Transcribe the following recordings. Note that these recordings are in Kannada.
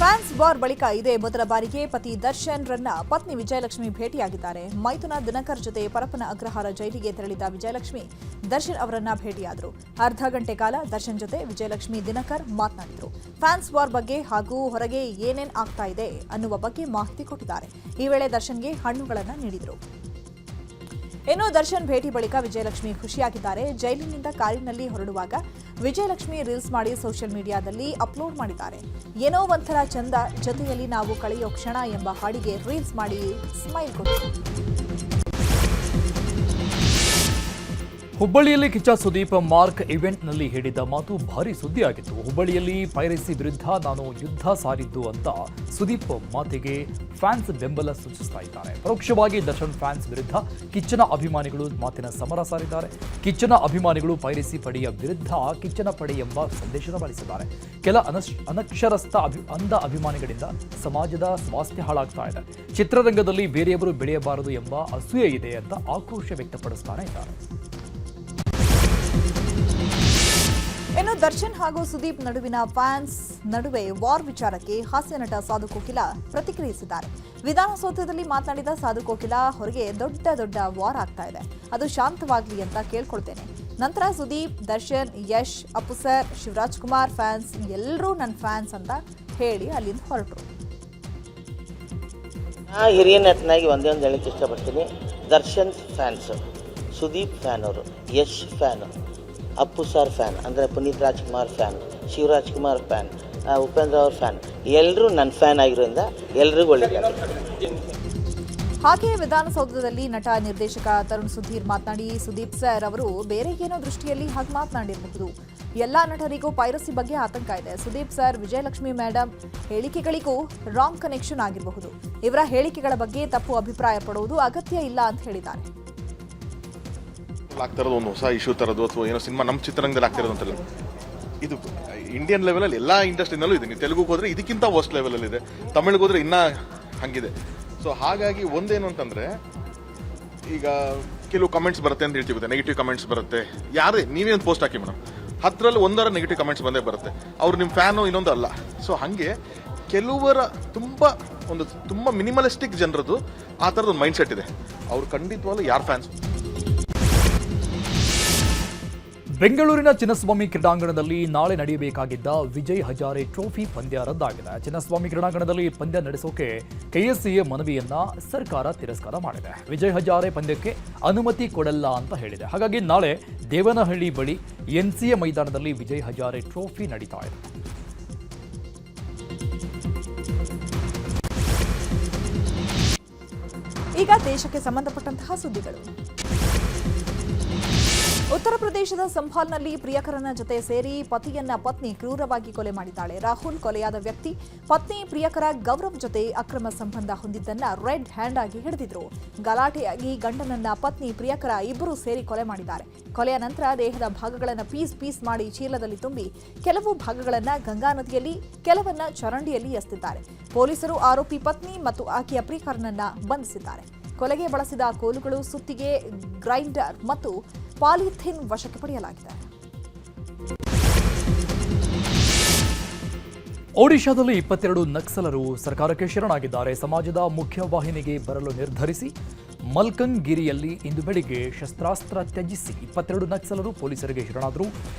ಫ್ಯಾನ್ಸ್ ವಾರ್ ಬಳಿಕ ಇದೇ ಮೊದಲ ಬಾರಿಗೆ ಪತಿ ದರ್ಶನ್ ರನ್ನ ಪತ್ನಿ ವಿಜಯಲಕ್ಷ್ಮಿ ಭೇಟಿಯಾಗಿದ್ದಾರೆ. ಮೈಥುನ ದಿನಕರ್ ಜೊತೆ ಪರಪ್ಪನ ಅಗ್ರಹಾರ ಜೈಲಿಗೆ ತೆರಳಿದ ವಿಜಯಲಕ್ಷ್ಮಿ ದರ್ಶನ್ ಅವರನ್ನ ಭೇಟಿಯಾದರು. ಅರ್ಧ ಗಂಟೆ ಕಾಲ ದರ್ಶನ್ ಜೊತೆ ವಿಜಯಲಕ್ಷ್ಮಿ ದಿನಕರ್ ಮಾತನಾಡಿದರು. ಫ್ಯಾನ್ಸ್ ವಾರ್ ಬಗ್ಗೆ ಹಾಗೂ ಹೊರಗೆ ಏನೇನ್ ಆಗ್ತಾ ಇದೆ ಅನ್ನುವ ಬಗ್ಗೆ ಮಾಹಿತಿ ಕೊಟ್ಟಿದ್ದಾರೆ. ಈ ವೇಳೆ ದರ್ಶನ್ಗೆ ಹಣ್ಣುಗಳನ್ನು ನೀಡಿದರು. ಇನ್ನು ದರ್ಶನ್ ಭೇಟಿ ಬಳಿಕ ವಿಜಯಲಕ್ಷ್ಮಿ ಖುಷಿಯಾಗಿದ್ದಾರೆ. ಜೈಲಿನಿಂದ ಕಾರಿನಲ್ಲಿ ಹೊರಡುವಾಗ ವಿಜಯಲಕ್ಷ್ಮಿ ರೀಲ್ಸ್ ಮಾಡಿ ಸೋಷಿಯಲ್ ಮೀಡಿಯಾದಲ್ಲಿ ಅಪ್ಲೋಡ್ ಮಾಡಿದ್ದಾರೆ. ಏನೋ ಒಂಥರ ಚಂದ, ಜೊತೆಯಲ್ಲಿ ನಾವು ಕಳೆಯೋ ಕ್ಷಣ ಎಂಬ ಹಾಡಿಗೆ ರೀಲ್ಸ್ ಮಾಡಿ ಸ್ಮೈಲ್ ಕೊಟ್ಟರು. ಹುಬ್ಬಳ್ಳಿಯಲ್ಲಿ ಕಿಚ್ಚ ಸುದೀಪ್ ಮಾರ್ಕ್ ಇವೆಂಟ್ನಲ್ಲಿ ಹೇಳಿದ ಮಾತು ಭಾರಿ ಸುದ್ದಿಯಾಗಿತ್ತು. ಹುಬ್ಬಳ್ಳಿಯಲ್ಲಿ ಪೈರಸಿ ವಿರುದ್ಧ ನಾನು ಯುದ್ಧ ಸಾರಿದ್ದು ಅಂತ ಸುದೀಪ್ ಮಾತಿಗೆ ಫ್ಯಾನ್ಸ್ ಬೆಂಬಲ ಸೂಚಿಸ್ತಾ ಇದ್ದಾರೆ. ಪರೋಕ್ಷವಾಗಿ ದರ್ಶನ್ ಫ್ಯಾನ್ಸ್ ವಿರುದ್ಧ ಕಿಚ್ಚನ ಅಭಿಮಾನಿಗಳು ಮಾತಿನ ಸಮರ ಸಾರಿದ್ದಾರೆ. ಕಿಚ್ಚನ ಅಭಿಮಾನಿಗಳು ಪೈರಸಿ ಪಡೆಯ ವಿರುದ್ಧ ಕಿಚ್ಚನ ಪಡೆ ಎಂಬ ಸಂದೇಶ ರವಾನಿಸಿದ್ದಾರೆ. ಕೆಲ ಅನಕ್ಷರಸ್ಥ ಅಂಧ ಅಭಿಮಾನಿಗಳಿಂದ ಸಮಾಜದ ಸ್ವಾಸ್ಥ್ಯ ಹಾಳಾಗ್ತಾ ಇದೆ. ಚಿತ್ರರಂಗದಲ್ಲಿ ಬೇರೆಯವರು ಬೆಳೆಯಬಾರದು ಎಂಬ ಅಸೂಯೆ ಇದೆ ಅಂತ ಆಕ್ರೋಶ ವ್ಯಕ್ತಪಡಿಸ್ತಾನೆ ಇದ್ದಾರೆ. ಇನ್ನು ದರ್ಶನ್ ಹಾಗೂ ಸುದೀಪ್ ನಡುವಿನ ಫ್ಯಾನ್ಸ್ ನಡುವೆ ವಾರ್ ವಿಚಾರಕ್ಕೆ ಹಾಸ್ಯ ನಟ ಸಾಧು ಕೋಕಿಲ ಪ್ರತಿಕ್ರಿಯಿಸಿದ್ದಾರೆ. ವಿಧಾನಸೌಧದಲ್ಲಿ ಮಾತನಾಡಿದ ಸಾಧು ಕೋಕಿಲ, ಹೊರಗೆ ದೊಡ್ಡ ವಾರ್ ಆಗ್ತಾ ಇದೆ, ಅದು ಶಾಂತವಾಗಲಿ ಅಂತ ಕೇಳ್ಕೊಳ್ತೇನೆ. ನಂತರ ಸುದೀಪ್, ದರ್ಶನ್, ಯಶ್, ಅಪ್ಪು ಸರ್, ಶಿವರಾಜ್ ಕುಮಾರ್ ಫ್ಯಾನ್ಸ್ ಎಲ್ಲರೂ ನನ್ನ ಫ್ಯಾನ್ಸ್ ಅಂತ ಹೇಳಿ ಅಲ್ಲಿಂದ ಹೊರಟರು. ಹಿರಿಯ ನಟನಾಗಿ ಒಂದೇ ಒಂದು ಹೇಳಕ್ಕೆ ಇಷ್ಟಪಡ್ತೀನಿ. ದರ್ಶನ್ ಫ್ಯಾನ್ಸ್, ಸುದೀಪ್ ಫ್ಯಾನ್, ಅವರು Yash fan, Appu sir fan ಅಂದರೆ ಪುನೀತ್ ರಾಜ್ಕುಮಾರ್ ಫ್ಯಾನ್, ಶಿವರಾಜ್ ಕುಮಾರ್ ಫ್ಯಾನ್, ಉಪೇಂದ್ರ ಅವ್ರ ಫ್ಯಾನ್, ಎಲ್ಲರೂ ನನ್ನ ಫ್ಯಾನ್ ಆಗಿರೋದ್ರಿಂದ ಎಲ್ರಿಗೂ ಒಳ್ಳೆಯದು. ಹಾಗೆಯೇ ವಿಧಾನಸೌಧದಲ್ಲಿ ನಟ ನಿರ್ದೇಶಕ ತರುಣ್ ಸುಧೀರ್ ಮಾತನಾಡಿ, ಸುದೀಪ್ ಸರ್ ಅವರು ಬೇರೆ ಏನೋ ದೃಷ್ಟಿಯಲ್ಲಿ ಹಾಗೆ ಮಾತನಾಡಿರಬಹುದು. ಎಲ್ಲಾ ನಟರಿಗೂ ಪೈರಸಿ ಬಗ್ಗೆ ಆತಂಕ ಇದೆ. ಸುದೀಪ್ ಸರ್, ವಿಜಯಲಕ್ಷ್ಮಿ ಮೇಡಮ್ ಹೇಳಿಕೆಗಳಿಗೂ ರಾಂಗ್ ಕನೆಕ್ಷನ್ ಆಗಿರಬಹುದು. ಇವರ ಹೇಳಿಕೆಗಳ ಬಗ್ಗೆ ತಪ್ಪು ಅಭಿಪ್ರಾಯ ಪಡುವುದು ಅಗತ್ಯ ಇಲ್ಲ ಅಂತ ಹೇಳಿದ್ದಾರೆ. ಆಗ್ತಾ ಇರೋದು ಒಂದು ಹೊಸ ಇಶ್ಯೂ ತರೋದು ಅಥವಾ ಏನೋ ಸಿನಿಮಾ ನಮ್ಮ ಚಿತ್ರರಂಗದಲ್ಲಿ ಆಗ್ತಿರೋದು ಅಂತಲ್ಲ, ಇದು ಇಂಡಿಯನ್ ಲೆವೆಲಲ್ಲಿ ಎಲ್ಲ ಇಂಡಸ್ಟ್ರಿನಲ್ಲೂ ಇದೆ. ನೀವು ತೆಲುಗುಗೆ ಹೋದ್ರೆ ಇದಕ್ಕಿಂತ ವರ್ಸ್ಟ್ ಲೆವೆಲಲ್ಲಿ ಇದೆ, ತಮಿಳಿಗೆ ಹೋದ್ರೆ ಇನ್ನೂ ಹಂಗಿದೆ. ಸೊ ಹಾಗಾಗಿ ಒಂದೇನು ಅಂತಂದ್ರೆ, ಈಗ ಕೆಲವು ಕಮೆಂಟ್ಸ್ ಬರುತ್ತೆ ಅಂತ ಹೇಳ್ತೀವಿ, ನೆಗೆಟಿವ್ ಕಮೆಂಟ್ಸ್ ಬರುತ್ತೆ. ಯಾರೇ ನೀವೇ ಒಂದು ಪೋಸ್ಟ್ ಹಾಕಿ ಮೇಡಮ್, 10ರಲ್ಲಿ 1 ನೆಗೆಟಿವ್ ಕಮೆಂಟ್ಸ್ ಬಂದೇ ಬರುತ್ತೆ. ಅವ್ರು ನಿಮ್ಮ ಫ್ಯಾನು ಇನ್ನೊಂದು ಅಲ್ಲ. ಸೊ ಹಾಗೆ ಕೆಲವರ ತುಂಬ ಮಿನಿಮಲಿಸ್ಟಿಕ್ ಜನರದ್ದು ಆ ಥರದ್ದು ಒಂದು ಮೈಂಡ್ ಸೆಟ್ ಇದೆ. ಅವ್ರು ಖಂಡಿತವಾಗ್ಲೂ ಯಾರು ಫ್ಯಾನ್ಸ್. ಬೆಂಗಳೂರಿನ ಚಿನ್ನಸ್ವಾಮಿ ಕ್ರೀಡಾಂಗಣದಲ್ಲಿ ನಾಳೆ ನಡೆಯಬೇಕಾಗಿದ್ದ ವಿಜಯ್ ಹಜಾರೆ ಟ್ರೋಫಿ ಪಂದ್ಯ ರದ್ದಾಗಿದೆ. ಚಿನ್ನಸ್ವಾಮಿ ಕ್ರೀಡಾಂಗಣದಲ್ಲಿ ಪಂದ್ಯ ನಡೆಸೋಕೆ ಕೆಎಸ್ಸಿಎ ಮನವಿಯನ್ನ ಸರ್ಕಾರ ತಿರಸ್ಕಾರ ಮಾಡಿದೆ. ವಿಜಯ್ ಹಜಾರೆ ಪಂದ್ಯಕ್ಕೆ ಅನುಮತಿ ಕೊಡಲ್ಲ ಅಂತ ಹೇಳಿದೆ. ಹಾಗಾಗಿ ನಾಳೆ ದೇವನಹಳ್ಳಿ ಬಳಿ ಎನ್ಸಿಎ ಮೈದಾನದಲ್ಲಿ ವಿಜಯ್ ಹಜಾರೆ ಟ್ರೋಫಿ ನಡೀತಾ ಇದೆ. ಈಗ ದೇಶಕ್ಕೆ ಸಂಬಂಧಪಟ್ಟಂತಹ ಸುದ್ದಿಗಳು. ಉತ್ತರ ಪ್ರದೇಶದ ಸಂಭಾಲ್ನಲ್ಲಿ ಪ್ರಿಯಕರನ ಜೊತೆ ಸೇರಿ ಪತಿಯನ್ನ ಪತ್ನಿ ಕ್ರೂರವಾಗಿ ಕೊಲೆ ಮಾಡಿದ್ದಾಳೆ. ರಾಹುಲ್ ಕೊಲೆಯಾದ ವ್ಯಕ್ತಿ ಪತ್ನಿ ಪ್ರಿಯಕರ ಗೌರವ್ ಜೊತೆ ಅಕ್ರಮ ಸಂಬಂಧ ಹೊಂದಿದ್ದನ್ನ ರೆಡ್ ಹ್ಯಾಂಡ್ ಆಗಿ ಹಿಡಿದಿದ್ರು. ಗಲಾಟೆಯಾಗಿ ಗಂಡನನ್ನ ಪತ್ನಿ ಪ್ರಿಯಕರ ಇಬ್ಬರು ಸೇರಿ ಕೊಲೆ ಮಾಡಿದ್ದಾರೆ. ಕೊಲೆಯ ನಂತರ ದೇಹದ ಭಾಗಗಳನ್ನು ಪೀಸ್ ಮಾಡಿ ಚೀಲದಲ್ಲಿ ತುಂಬಿ ಕೆಲವು ಭಾಗಗಳನ್ನ ಗಂಗಾ ನದಿಯಲ್ಲಿ, ಕೆಲವನ್ನ ಚರಂಡಿಯಲ್ಲಿ ಎಸೆದಿದ್ದಾರೆ. ಪೊಲೀಸರು ಆರೋಪಿ ಪತ್ನಿ ಮತ್ತು ಆಕೆಯ ಪ್ರಿಯಕರನನ್ನ ಬಂಧಿಸಿದ್ದಾರೆ. ಕೊಲೆಗೆ ಬಳಸಿದ ಕೋಲುಗಳು, ಸುತ್ತಿಗೆ, ಗ್ರೈಂಡರ್ ಮತ್ತು ಪಾಲಿಥಿನ್ ವಶಕ್ಕೆ ಪಡೆಯಲಾಗಿದೆ. ಒಡಿಶಾದಲ್ಲಿ 22 ನಕ್ಸಲರು ಸರ್ಕಾರಕ್ಕೆ ಶರಣಾಗಿದ್ದಾರೆ. ಸಮಾಜದ ಮುಖ್ಯವಾಹಿನಿಗೆ ಬರಲು ನಿರ್ಧರಿಸಿ ಮಲ್ಕನ್ಗಿರಿಯಲ್ಲಿ ಇಂದು ಬೆಳಿಗ್ಗೆ ಶಸ್ತ್ರಾಸ್ತ್ರ ತ್ಯಜಿಸಿ 22 ನಕ್ಸಲರು ಪೊಲೀಸರಿಗೆ ಶರಣಾದರು.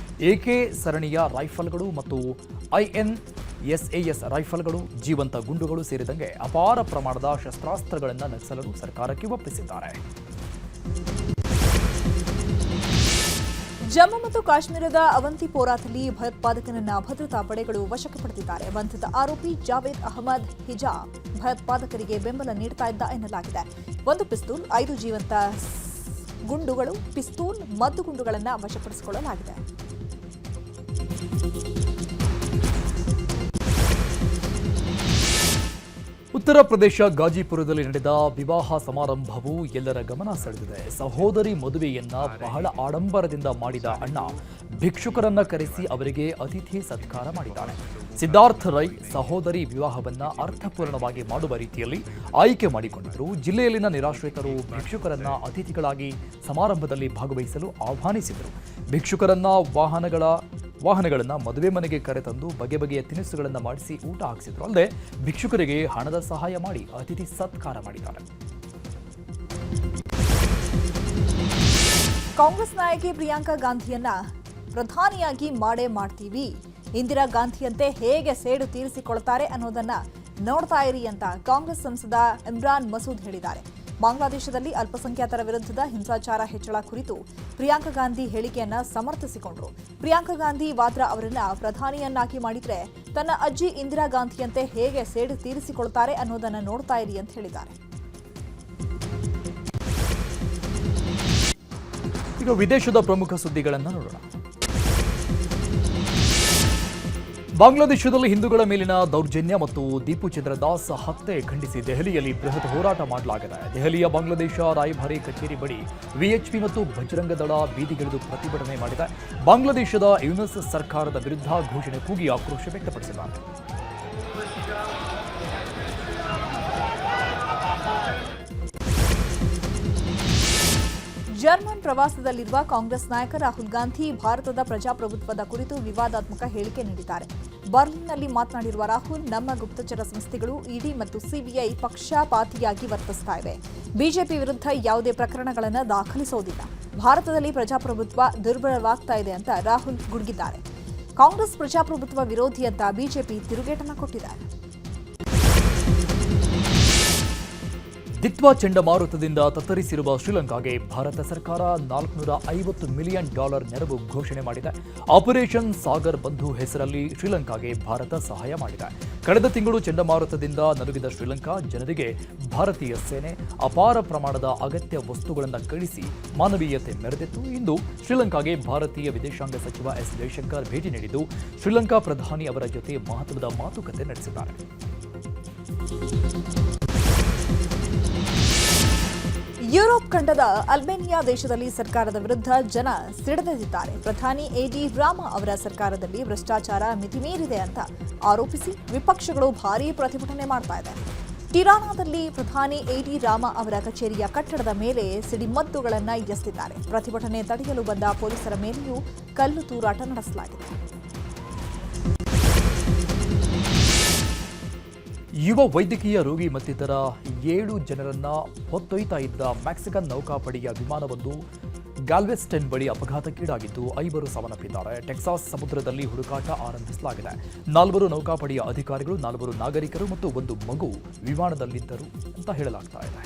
ಎಕೆ ಸರಣಿಯ ರೈಫಲ್ಗಳು ಮತ್ತು INSAS ರೈಫಲ್ಗಳು, ಜೀವಂತ ಗುಂಡುಗಳು ಸೇರಿದಂತೆ ಅಪಾರ ಪ್ರಮಾಣದ ಶಸ್ತ್ರಾಸ್ತ್ರಗಳನ್ನು ನಕ್ಸಲರು ಸರ್ಕಾರಕ್ಕೆ ಒಪ್ಪಿಸಿದ್ದಾರೆ. ಜಮ್ಮು ಮತ್ತು ಕಾಶ್ಮೀರದ ಅವಂತಿಪೋರಾದಲ್ಲಿ ಭಯೋತ್ಪಾದಕನನ್ನ ಭದ್ರತಾ ಪಡೆಗಳು ವಶಕ್ಕೆ ಪಡೆದಿದ್ದಾರೆ. ಬಂಧಿತ ಆರೋಪಿ ಜಾವೇದ್ ಅಹಮದ್ ಹಿಜಾಬ್ ಭಯೋತ್ಪಾದಕರಿಗೆ ಬೆಂಬಲ ನೀಡುತ್ತಾ ಇದ್ದ ಎನ್ನಲಾಗಿದೆ. 1 ಪಿಸ್ತೂಲ್, 5 ಜೀವಂತ ಗುಂಡುಗಳು, ಪಿಸ್ತೂಲ್, ಮದ್ದುಗುಂಡುಗಳನ್ನು ವಶಪಡಿಸಿಕೊಳ್ಳಲಾಗಿದೆ. ಉತ್ತರ ಪ್ರದೇಶ ಗಾಜಿಪುರದಲ್ಲಿ ನಡೆದ ವಿವಾಹ ಸಮಾರಂಭವು ಎಲ್ಲರ ಗಮನ ಸೆಳೆದಿದೆ. ಸಹೋದರಿ ಮದುವೆಯನ್ನ ಬಹಳ ಆಡಂಬರದಿಂದ ಮಾಡಿದ ಅಣ್ಣ ಭಿಕ್ಷುಕರನ್ನ ಕರೆಸಿ ಅವರಿಗೆ ಅತಿಥಿ ಸತ್ಕಾರ ಮಾಡಿದ್ದಾನೆ. ಸಿದ್ಧಾರ್ಥ್ ರೈ ಸಹೋದರಿ ವಿವಾಹವನ್ನ ಅರ್ಥಪೂರ್ಣವಾಗಿ ಮಾಡುವ ರೀತಿಯಲ್ಲಿ ಆಯ್ಕೆ ಮಾಡಿಕೊಂಡಿದ್ದರು. ಜಿಲ್ಲೆಯಲ್ಲಿನ ನಿರಾಶ್ರಿತರು ಭಿಕ್ಷುಕರನ್ನ ಅತಿಥಿಗಳಾಗಿ ಸಮಾರಂಭದಲ್ಲಿ ಭಾಗವಹಿಸಲು ಆಹ್ವಾನಿಸಿದರು. ಭಿಕ್ಷುಕರನ್ನ ವಾಹನಗಳ ವಾಹನಗಳನ್ನು ಮದುವೆ ಮನೆಗೆ ಕರೆತಂದು ಬಗೆ ಬಗೆಯ ತಿನಿಸುಗಳನ್ನು ಮಾಡಿಸಿ ಊಟ ಹಾಕಿಸಿದ್ರು. ಅಲ್ಲದೆ ಭಿಕ್ಷುಕರಿಗೆ ಹಣದ ಸಹಾಯ ಮಾಡಿ ಅತಿಥಿ ಸತ್ಕಾರ ಮಾಡಿದ್ದಾರೆ. ಕಾಂಗ್ರೆಸ್ ನಾಯಕಿ ಪ್ರಿಯಾಂಕಾ ಗಾಂಧಿಯನ್ನ ಪ್ರಧಾನಿಯಾಗಿ ಮಾಡ್ತೀವಿ, ಇಂದಿರಾ ಗಾಂಧಿಯಂತೆ ಹೇಗೆ ಸೇಡು ತೀರಿಸಿಕೊಳ್ತಾರೆ ಅನ್ನೋದನ್ನ ನೋಡ್ತಾ ಇರಿ ಅಂತ ಕಾಂಗ್ರೆಸ್ ಸಂಸದ ಇಮ್ರಾನ್ ಮಸೂದ್ ಹೇಳಿದ್ದಾರೆ. ಬಾಂಗ್ಲಾದೇಶದಲ್ಲಿ ಅಲ್ಪಸಂಖ್ಯಾತರ ವಿರುದ್ಧದ ಹಿಂಸಾಚಾರ ಹೆಚ್ಚಳ ಕುರಿತು ಪ್ರಿಯಾಂಕಾ ಗಾಂಧಿ ಹೇಳಿಕೆಯನ್ನ ಸಮರ್ಥಿಸಿಕೊಂಡರು. ಪ್ರಿಯಾಂಕಾ ಗಾಂಧಿ ವಾದ್ರಾ ಅವರನ್ನ ಪ್ರಧಾನಿಯನ್ನಾಗಿ ಮಾಡಿದ್ರೆ ತನ್ನ ಅಜ್ಜಿ ಇಂದಿರಾ ಗಾಂಧಿಯಂತೆ ಹೇಗೆ ಸೇಡು ತೀರಿಸಿಕೊಳ್ತಾರೆ ಅನ್ನೋದನ್ನ ನೋಡ್ತಾ ಇರಿ ಅಂತ ಹೇಳಿದ್ದಾರೆ. ಈಗ ವಿದೇಶದ ಪ್ರಮುಖ ಸುದ್ದಿಗಳನ್ನು ನೋಡೋಣ. ಬಾಂಗ್ಲಾದೇಶದಲ್ಲಿ ಹಿಂದೂಗಳ ಮೇಲಿನ ದೌರ್ಜನ್ಯ ಮತ್ತು ದೀಪು ಚಂದ್ರದಾಸ್ ಹತ್ಯೆ ಖಂಡಿಸಿ ದೆಹಲಿಯಲ್ಲಿ ಬೃಹತ್ ಹೋರಾಟ ಮಾಡಲಾಗಿದೆ. ದೆಹಲಿಯ ಬಾಂಗ್ಲಾದೇಶ ರಾಯಭಾರಿ ಕಚೇರಿ ಬಳಿ ವಿಎಚ್ಪಿ ಮತ್ತು ಬಜರಂಗ ದಳ ಬೀದಿಗಿಳಿದು ಪ್ರತಿಭಟನೆ ಮಾಡಿದೆ. ಬಾಂಗ್ಲಾದೇಶದ ಯೂನಿಸ್ ಸರ್ಕಾರದ ವಿರುದ್ಧ ಘೋಷಣೆ ಕೂಗಿ ಆಕ್ರೋಶ ವ್ಯಕ್ತಪಡಿಸಿದ್ದಾರೆ. ಜರ್ಮನ್ ಪ್ರವಾಸದಲ್ಲಿರುವ ಕಾಂಗ್ರೆಸ್ ನಾಯಕ ರಾಹುಲ್ ಗಾಂಧಿ ಭಾರತದ ಪ್ರಜಾಪ್ರಭುತ್ವದ ಕುರಿತು ವಿವಾದಾತ್ಮಕ ಹೇಳಿಕೆ ನೀಡಿದ್ದಾರೆ. ಬರ್ಲಿನ್ನಲ್ಲಿ ಮಾತನಾಡಿರುವ ರಾಹುಲ್, ನಮ್ಮ ಗುಪ್ತಚರ ಸಂಸ್ಥೆಗಳು ಇಡಿ ಮತ್ತು ಸಿಬಿಐ ಪಕ್ಷಪಾತಿಯಾಗಿ ವರ್ತಿಸ್ತಾ ಇವೆ. ಬಿಜೆಪಿ ವಿರುದ್ಧ ಯಾವುದೇ ಪ್ರಕರಣಗಳನ್ನು ದಾಖಲಿಸೋದಿಲ್ಲ. ಭಾರತದಲ್ಲಿ ಪ್ರಜಾಪ್ರಭುತ್ವ ದುರ್ಬಲವಾಗ್ತಾ ಇದೆ ಅಂತ ರಾಹುಲ್ ಗುಡುಗಿದ್ದಾರೆ. ಕಾಂಗ್ರೆಸ್ ಪ್ರಜಾಪ್ರಭುತ್ವ ವಿರೋಧಿ ಅಂತ ಬಿಜೆಪಿ ತಿರುಗೇಟನ್ನ ಕೊಟ್ಟಿದ್ದಾರೆ. ದಿತ್ವಾ ಚಂಡಮಾರುತದಿಂದ ತತ್ತರಿಸಿರುವ ಶ್ರೀಲಂಕಾಗೆ ಭಾರತ ಸರ್ಕಾರ $450 ಮಿಲಿಯನ್ ನೆರವು ಘೋಷಣೆ ಮಾಡಿದೆ. ಆಪರೇಷನ್ ಸಾಗರ್ ಬಂಧು ಹೆಸರಲ್ಲಿ ಶ್ರೀಲಂಕಾಗೆ ಭಾರತ ಸಹಾಯ ಮಾಡಿದೆ. ಕಳೆದ ತಿಂಗಳು ಚಂಡಮಾರುತದಿಂದ ನಲುಗಿದ ಶ್ರೀಲಂಕಾ ಜನರಿಗೆ ಭಾರತೀಯ ಸೇನೆ ಅಪಾರ ಪ್ರಮಾಣದ ಅಗತ್ಯ ವಸ್ತುಗಳನ್ನು ಕಳಿಸಿ ಮಾನವೀಯತೆ ಮೆರೆದಿತ್ತು. ಇಂದು ಶ್ರೀಲಂಕಾಗೆ ಭಾರತೀಯ ವಿದೇಶಾಂಗ ಸಚಿವ ಎಸ್ ಜೈಶಂಕರ್ ಭೇಟಿ ನೀಡಿದ್ದು ಶ್ರೀಲಂಕಾ ಪ್ರಧಾನಿ ಅವರ ಜೊತೆ ಮಹತ್ವದ ಮಾತುಕತೆ ನಡೆಸಿದ್ದಾರೆ. ಯುರೋಪ್ ಖಂಡದ ಅಲ್ಬೇನಿಯಾ ದೇಶದಲ್ಲಿ ಸರ್ಕಾರದ ವಿರುದ್ಧ ಜನ ಸಿಡಿದೆದ್ದಿದ್ದಾರೆ. ಪ್ರಧಾನಿ ಎಡಿ ರಾಮಾ ಅವರ ಸರ್ಕಾರದಲ್ಲಿ ಭ್ರಷ್ಟಾಚಾರ ಮಿತಿಮೀರಿದೆ ಅಂತ ಆರೋಪಿಸಿ ವಿಪಕ್ಷಗಳು ಭಾರೀ ಪ್ರತಿಭಟನೆ ಮಾಡ್ತಾ ಇದೆ. ಟಿರಾನಾದಲ್ಲಿ ಪ್ರಧಾನಿ ಎಡಿ ರಾಮಾ ಅವರ ಕಚೇರಿಯ ಕಟ್ಟಡದ ಮೇಲೆ ಸಿಡಿಮದ್ದುಗಳನ್ನು ಎಸೆದಿದ್ದಾರೆ. ಪ್ರತಿಭಟನೆ ತಡೆಯಲು ಬಂದ ಪೊಲೀಸರ ಮೇಲೆಯೂ ಕಲ್ಲು ತೂರಾಟ ನಡೆಸಲಾಗಿದೆ. ಯುವ ವೈದ್ಯಕೀಯ ರೋಗಿ ಮತ್ತಿತರ 7 ಜನರನ್ನ ಹೊತ್ತೊಯ್ತಾ ಇದ್ದ ಮೆಕ್ಸಿಕನ್ ನೌಕಾಪಡೆಯ ವಿಮಾನವೊಂದು ಗ್ಯಾಲ್ವೆಸ್ಟನ್ ಬಳಿ ಅಪಘಾತಕ್ಕೀಡಾಗಿದ್ದು 5 ಸಾವನ್ನಪ್ಪಿದ್ದಾರೆ. ಟೆಕ್ಸಾಸ್ ಸಮುದ್ರದಲ್ಲಿ ಹುಡುಕಾಟ ಆರಂಭಿಸಲಾಗಿದೆ. 4 ನೌಕಾಪಡೆಯ ಅಧಿಕಾರಿಗಳು, 4 ನಾಗರಿಕರು ಮತ್ತು 1 ಮಗು ವಿಮಾನದಲ್ಲಿದ್ದರು ಅಂತ ಹೇಳಲಾಗ್ತಾ ಇದೆ.